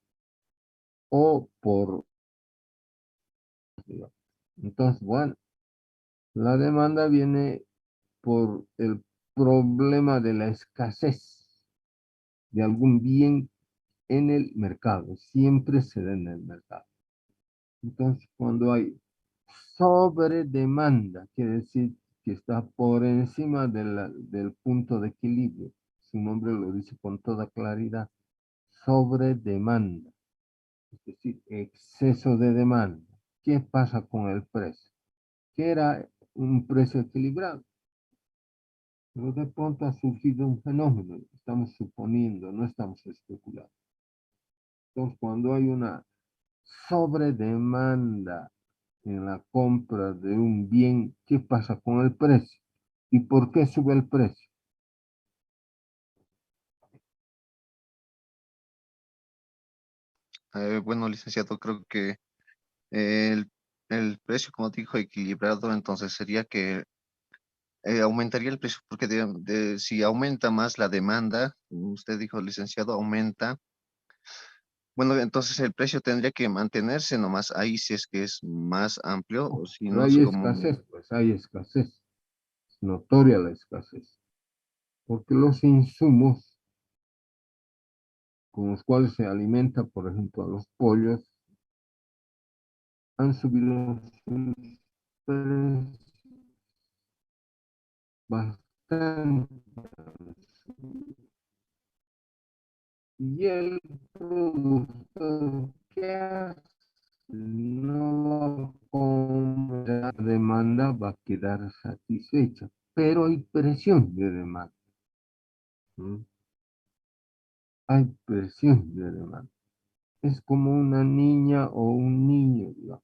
o por... Entonces, bueno, la demanda viene por el problema de la escasez de algún bien en el mercado. Siempre se da en el mercado. Entonces, cuando hay sobredemanda, quiere decir que está por encima del punto de equilibrio. Su nombre lo dice con toda claridad. Sobredemanda, es decir, exceso de demanda. ¿Qué pasa con el precio? Que era un precio equilibrado, pero de pronto ha surgido un fenómeno. Estamos suponiendo, no estamos especulando. Entonces, cuando hay una sobredemanda en la compra de un bien, ¿qué pasa con el precio? ¿Y por qué sube el precio? Bueno, licenciado, creo que el, el precio, como dijo, equilibrado, entonces sería que aumentaría el precio, porque si aumenta más la demanda, como usted dijo, licenciado, aumenta. Bueno, entonces el precio tendría que mantenerse nomás ahí si es que es más amplio o si Pero no, hay como... escasez, pues hay escasez, es notoria la escasez, porque los insumos con los cuales se alimenta, por ejemplo, a los pollos, han subido sus precios bastante. Y el productor que hace no compra la demanda va a quedar satisfecha, pero hay presión de demanda. ¿Mm? Hay presión de demanda. Es como una niña o un niño, digamos.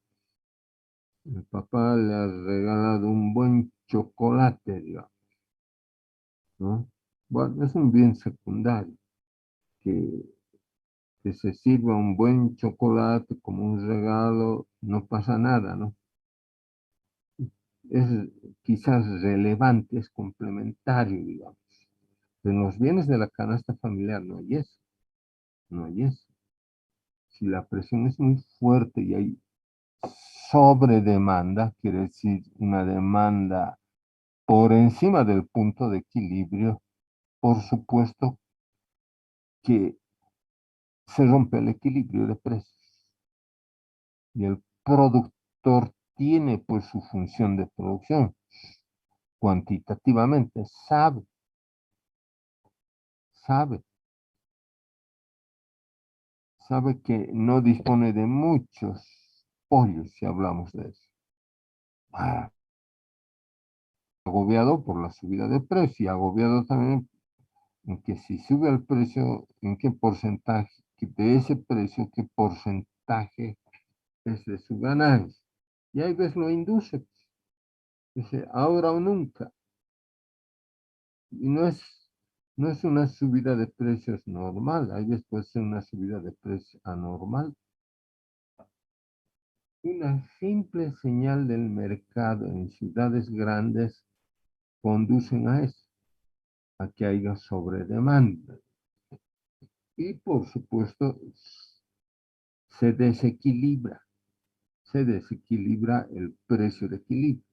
El papá le ha regalado un buen chocolate, digamos, ¿no? Bueno, es un bien secundario, que, que se sirva un buen chocolate como un regalo, no pasa nada, ¿no? Es quizás relevante, es complementario, digamos. En los bienes de la canasta familiar no hay eso, no hay eso. Si la presión es muy fuerte y hay sobredemanda, quiere decir una demanda por encima del punto de equilibrio, por supuesto que se rompe el equilibrio de precios y el productor tiene pues su función de producción cuantitativamente, sabe, sabe que no dispone de muchos pollos si hablamos de eso. Ah, agobiado por la subida de precio y agobiado también en que si sube el precio, en qué porcentaje de ese precio, qué porcentaje es de su ganancia. Y ahí ves lo induce, dice ahora o nunca. Y no es una subida de precios normal, hay veces puede ser una subida de precios anormal. Una simple señal del mercado en ciudades grandes conducen a eso, a que haya sobredemanda. Y por supuesto, se desequilibra, se desequilibra el precio de equilibrio.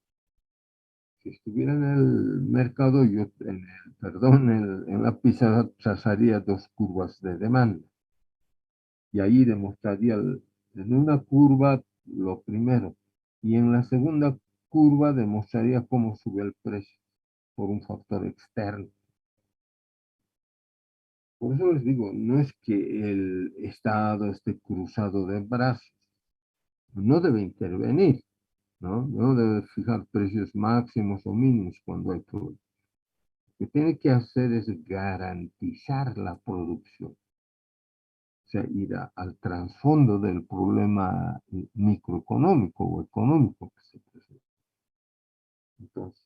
Si estuviera en el mercado, en la pizarra trazaría dos curvas de demanda. Y ahí demostraría en una curva lo primero. Y en la segunda curva demostraría cómo sube el precio por un factor externo. Por eso les digo, no es que el Estado esté cruzado de brazos, no debe intervenir, ¿no? No debe fijar precios máximos o mínimos cuando hay problemas. Lo que tiene que hacer es garantizar la producción, o sea, al trasfondo del problema microeconómico o económico que se presenta. Entonces,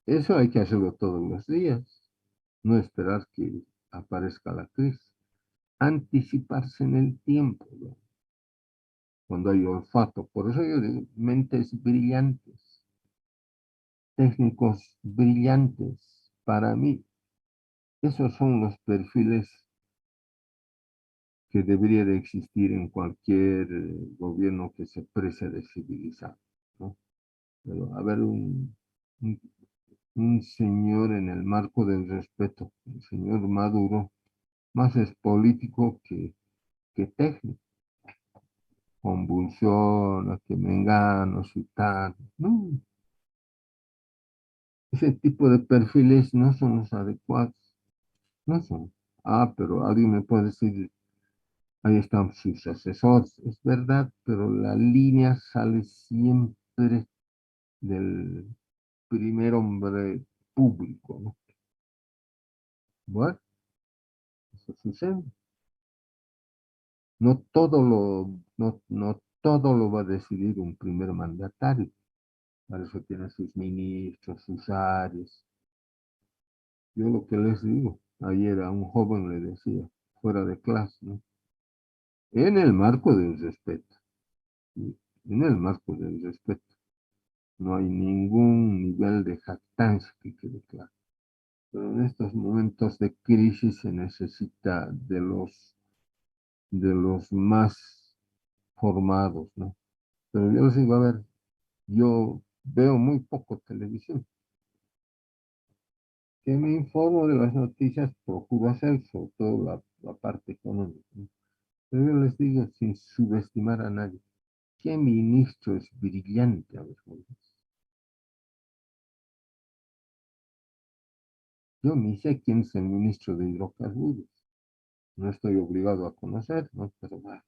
eso hay que hacerlo todos los días, no esperar que aparezca la crisis, anticiparse en el tiempo, ¿no? Cuando hay olfato. Por eso yo digo, mentes brillantes, técnicos brillantes, para mí, esos son los perfiles que debería de existir en cualquier gobierno que se precie de civilizado, ¿no? Pero a ver, un, un señor en el marco del respeto, el señor Maduro, más es político que técnico, convulsiona, que mengano, tal, no, ese tipo de perfiles no son los adecuados, no son. Ah, pero alguien me puede decir, ahí están sus asesores, es verdad, pero la línea sale siempre del primer hombre público, ¿no? Bueno, eso sucede. No todo lo va a decidir un primer mandatario. Para eso tiene sus ministros, sus áreas. Yo lo que les digo, ayer a un joven le decía, fuera de clase, ¿no? En el marco del respeto, ¿sí? En el marco del respeto. No hay ningún nivel de jactancia que quede claro. Pero en estos momentos de crisis se necesita de los más formados, ¿no? Pero yo les digo, a ver, yo veo muy poco televisión. Que me informo de las noticias, procuro hacer, sobre todo la parte económica, ¿no? Pero yo les digo, sin subestimar a nadie, ¿qué ministro es brillante? A ver, yo ni sé quién es el ministro de hidrocarburos. No estoy obligado a conocer, ¿no? Pero bueno,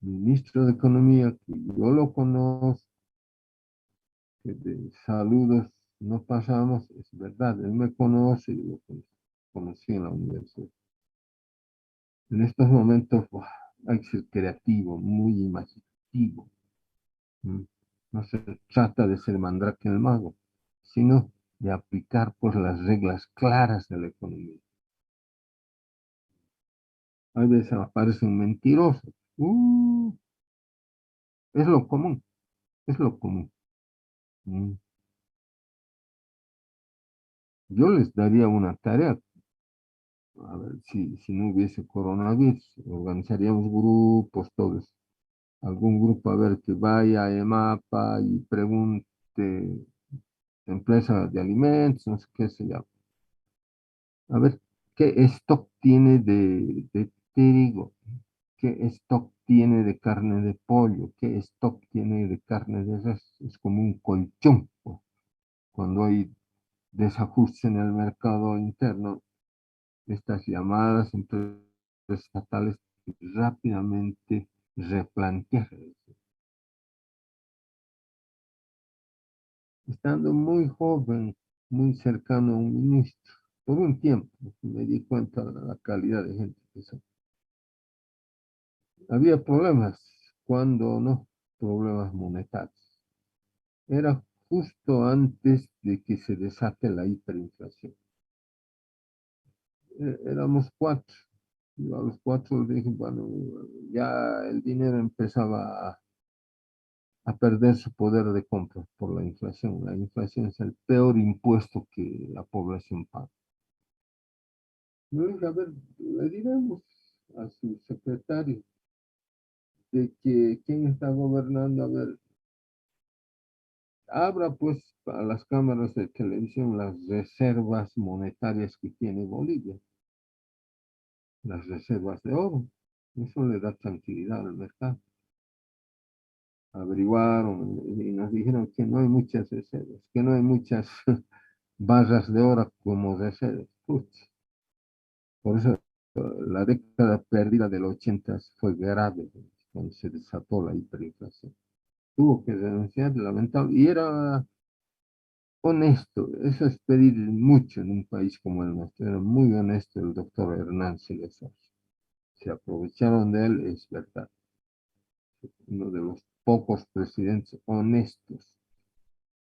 ministro de Economía, que yo lo conozco, que de saludos no pasamos, es verdad, él me conoce, yo lo conocí en la universidad. En estos momentos hay que ser creativo, muy imaginativo. ¿M? No se trata de ser mandrake el mago, sino de aplicar pues las reglas claras de la economía. A veces aparece un mentiroso. Es lo común, es lo común. ¿M? Yo les daría una tarea, a ver, si no hubiese coronavirus, organizaríamos grupos, todos, algún grupo, a ver, que vaya a EMAPA y pregunte, empresa de alimentos, no sé qué se llama, A ver, ¿qué stock tiene de trigo? ¿Qué stock tiene de carne de pollo? ¿Qué stock tiene de carne de res? Es como un colchón, pues. Cuando hay desajuste en el mercado interno, estas llamadas empresas estatales rápidamente replantear. Estando muy joven, muy cercano a un ministro, por un tiempo me di cuenta de la calidad de gente que son. Había problemas, cuando no, problemas monetarios. Era justo antes de que se desate la hiperinflación. Éramos cuatro. Yo a los cuatro dije, bueno, ya el dinero empezaba a perder su poder de compra por la inflación. La inflación es el peor impuesto que la población paga. Yo dije, a ver, le diremos a su secretario de que quién está gobernando, a ver, abra pues a las cámaras de televisión las reservas monetarias que tiene Bolivia, las reservas de oro. Eso le da tranquilidad al mercado. Averiguaron y nos dijeron que no hay muchas reservas, que no hay muchas barras de oro como reservas. Por eso la década perdida del 80 fue grave cuando se desató la hiperinflación. Tuvo que renunciar, lamentable, y era honesto. Eso es pedir mucho en un país como el nuestro. Era muy honesto el doctor Hernán Siles. Se aprovecharon de él, es verdad. Uno de los pocos presidentes honestos.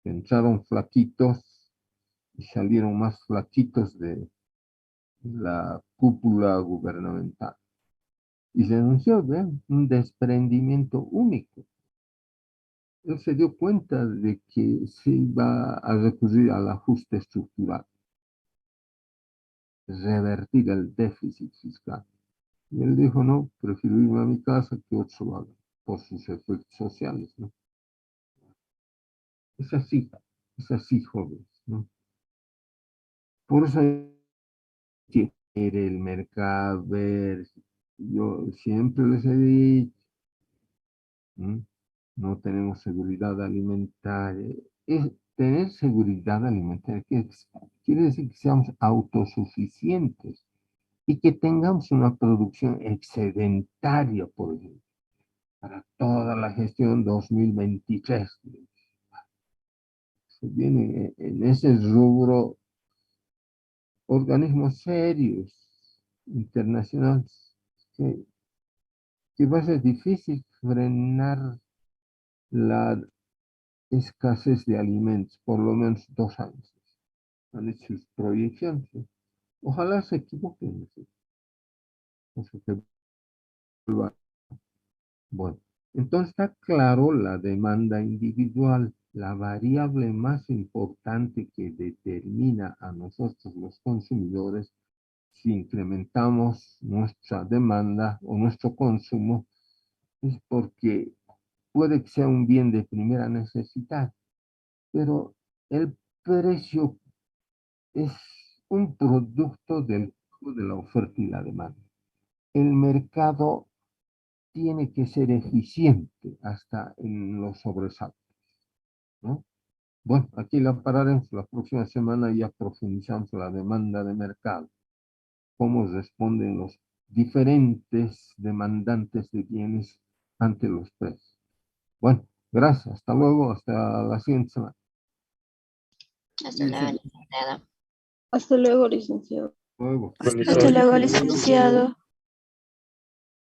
Entraron flaquitos y salieron más flaquitos de la cúpula gubernamental. Y se anunció, ¿ven? Un desprendimiento único. Él se dio cuenta de que se iba a recurrir al ajuste estructural, revertir el déficit fiscal. Y él dijo, no, prefiero irme a mi casa que otro lo haga, por sus efectos sociales, ¿no? Es así, jóvenes, ¿no? Por eso hay que ver el mercado, ver, yo siempre les he dicho, ¿no? No tenemos seguridad alimentaria. Es tener seguridad alimentaria, que quiere decir que seamos autosuficientes y que tengamos una producción excedentaria, por ejemplo, para toda la gestión 2023. Se vienen en ese rubro organismos serios, internacionales, que, que va a ser difícil frenar la escasez de alimentos, por lo menos 2 años. Han hecho sus proyecciones. Ojalá se equivoquen. O sea, que bueno, entonces está claro la demanda individual, la variable más importante que determina a nosotros los consumidores si incrementamos nuestra demanda o nuestro consumo, es porque puede que sea un bien de primera necesidad, pero el precio es un producto de la oferta y la demanda. El mercado tiene que ser eficiente hasta en los sobresaltos, ¿no? Bueno, aquí la pararemos. La próxima semana ya profundizamos la demanda de mercado, cómo responden los diferentes demandantes de bienes ante los precios. Bueno, gracias. Hasta luego. Hasta la siguiente semana. Hasta luego, licenciado. Hasta luego, licenciado. Luego. Hasta luego, licenciado.